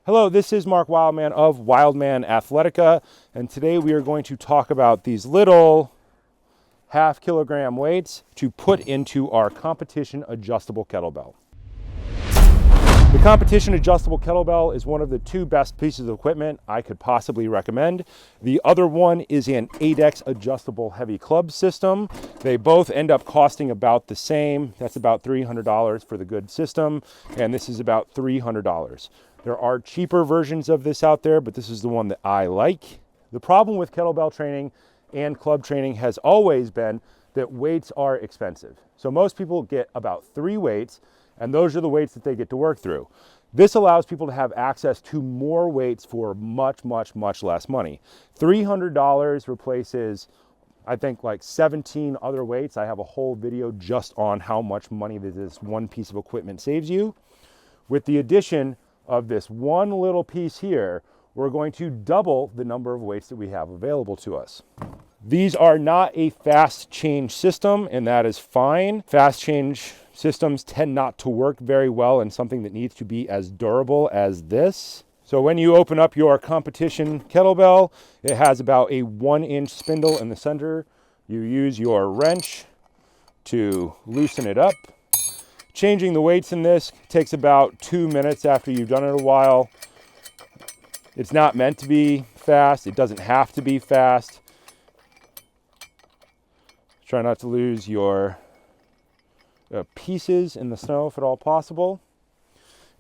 Hello, this is Mark Wildman of Wildman Athletica, and today we are going to talk about these little half-kilogram weights to put into our competition adjustable kettlebell. The competition adjustable kettlebell is one of the two best pieces of equipment I could possibly recommend. The other one is an 8X adjustable heavy club system. They both end up costing about the same. That's about $300 for the good system, and this is about $300. There are cheaper versions of this out there, but this is the one that I like. The problem with kettlebell training and club training has always been that weights are expensive. So most people get about 3 weights, and those are the weights that they get to work through. This allows people to have access to more weights for much less money. $300 replaces, I think, like 17 other weights. I have a whole video just on how much money this one piece of equipment saves you. With the addition of this one little piece here, we're going to double the number of weights that we have available to us. These are not a fast change system, and that is fine. Fast change systems tend not to work very well in something that needs to be as durable as this. So when you open up your competition kettlebell, it has about a 1-inch spindle in the center. You use your wrench to loosen it up. Changing the weights in this takes about 2 minutes after you've done it a while. It's not meant to be fast. It doesn't have to be fast. Try not to lose your pieces in the snow if at all possible.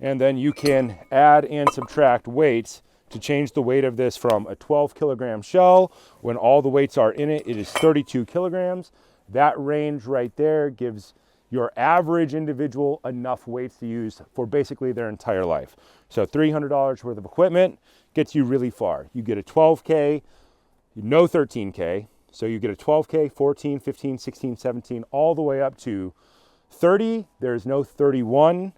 And then you can add and subtract weights to change the weight of this from a 12-kilogram shell. When all the weights are in it, it is 32 kilograms. That range right there gives your average individual enough weights to use for basically their entire life. So $300 worth of equipment gets you really far. You get a 12K, no 13K. So you get a 12K, 14, 15, 16, 17, all the way up to 30. There's no 31,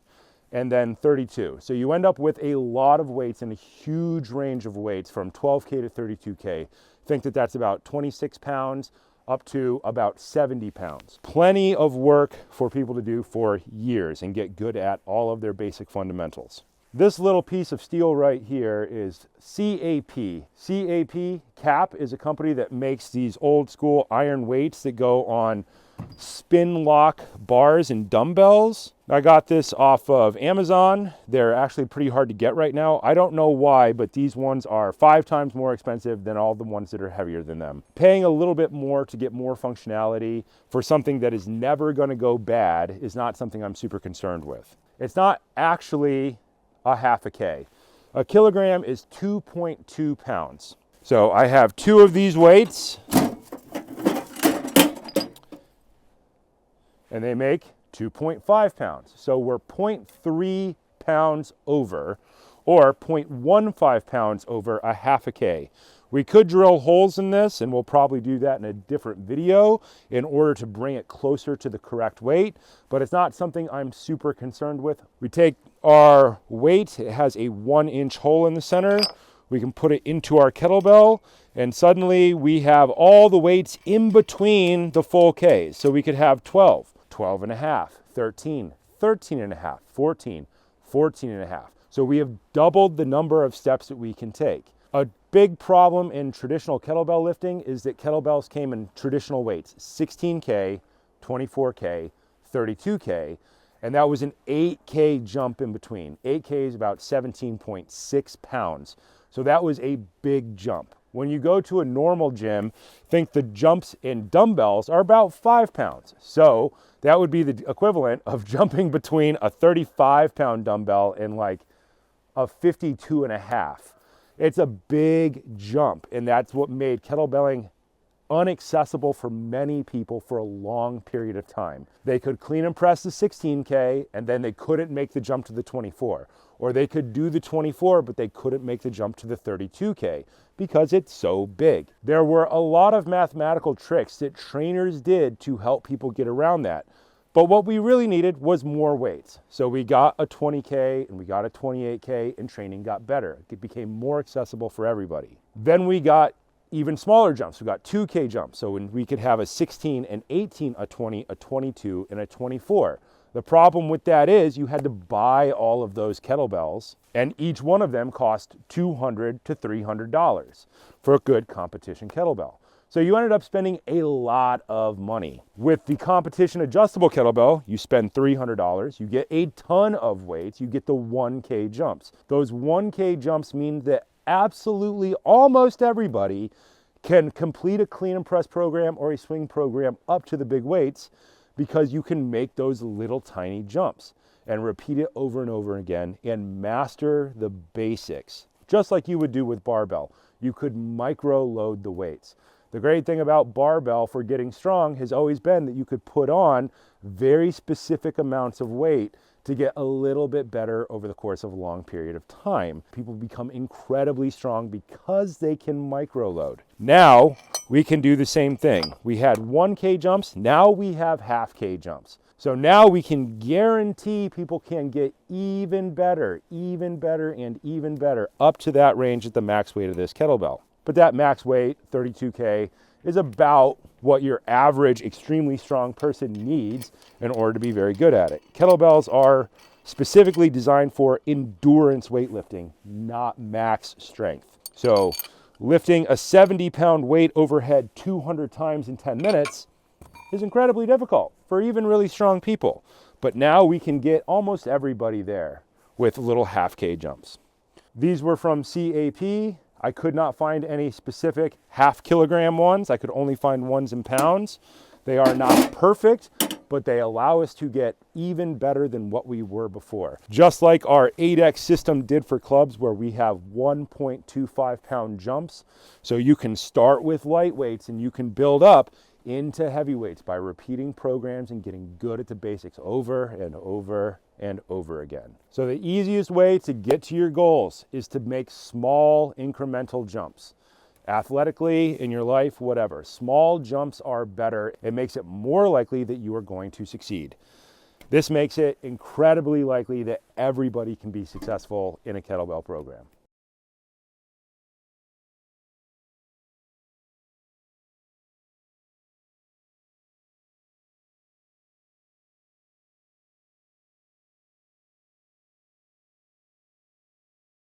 and then 32. So you end up with a lot of weights and a huge range of weights from 12K to 32K. Think that that's about 26 pounds up to about 70 pounds. Plenty of work for people to do for years and get good at all of their basic fundamentals. This little piece of steel right here is CAP. CAP is a company that makes these old school iron weights that go on spin lock bars and dumbbells. I got this off of Amazon. They're actually pretty hard to get right now. I don't know why, but these ones are 5 times more expensive than all the ones that are heavier than them. Paying a little bit more to get more functionality for something that is never going to go bad is not something I'm super concerned with. It's not actually a half a K. A kilogram is 2.2 pounds. So I have 2 of these weights, and they make 2.5 pounds. So we're 0.3 pounds over, or 0.15 pounds over a half a K. We could drill holes in this, and we'll probably do that in a different video in order to bring it closer to the correct weight, but it's not something I'm super concerned with. We take our weight, it has a 1-inch hole in the center. We can put it into our kettlebell, and suddenly we have all the weights in between the full Ks. So we could have 12, 12 and a half, 13, 13 and a half, 14, 14 and a half. So we have doubled the number of steps that we can take. A big problem in traditional kettlebell lifting is that kettlebells came in traditional weights, 16K, 24K, 32K, and that was an 8K jump in between. 8K is about 17.6 pounds. So that was a big jump. When you go to a normal gym, think the jumps in dumbbells are about 5 pounds. So that would be the equivalent of jumping between a 35-pound dumbbell and like a 52 and a half. It's a big jump, and that's what made kettlebelling unaccessible for many people for a long period of time. They could clean and press the 16K, and then they couldn't make the jump to the 24. Or they could do the 24, but they couldn't make the jump to the 32K because it's so big. There were a lot of mathematical tricks that trainers did to help people get around that. But what we really needed was more weights. So we got a 20K and we got a 28K, and training got better. It became more accessible for everybody. Then we got even smaller jumps. We got 2K jumps. So when we could have a 16, an 18, a 20, a 22, and a 24. The problem with that is you had to buy all of those kettlebells, and each one of them cost $200 to $300 for a good competition kettlebell. So you ended up spending a lot of money. With the competition adjustable kettlebell, you spend $300, you get a ton of weights, you get the 1K jumps. Those 1K jumps mean that absolutely almost everybody can complete a clean and press program or a swing program up to the big weights, because you can make those little tiny jumps and repeat it over and over again and master the basics, just like you would do with barbell. You could micro load the weights. The great thing about barbell for getting strong has always been that you could put on very specific amounts of weight to get a little bit better over the course of a long period of time. People become incredibly strong because they can micro load. Now we can do the same thing. We had 1K jumps, now we have half K jumps. So now we can guarantee people can get even better, and even better up to that range at the max weight of this kettlebell. But that max weight, 32K, is about what your average extremely strong person needs in order to be very good at it. Kettlebells are specifically designed for endurance weightlifting, not max strength. So lifting a 70-pound weight overhead 200 times in 10 minutes is incredibly difficult for even really strong people. But now we can get almost everybody there with little half K jumps. These were from CAP. I could not find any specific half-kilogram ones. I could only find ones in pounds. They are not perfect, but they allow us to get even better than what we were before. Just like our 8X system did for clubs, where we have 1.25 pound jumps. So you can start with light weights and you can build up into heavyweights by repeating programs and getting good at the basics over and over and over again. So the easiest way to get to your goals is to make small incremental jumps. Athletically, in your life, whatever. Small jumps are better. It makes it more likely that you are going to succeed. This makes it incredibly likely that everybody can be successful in a kettlebell program.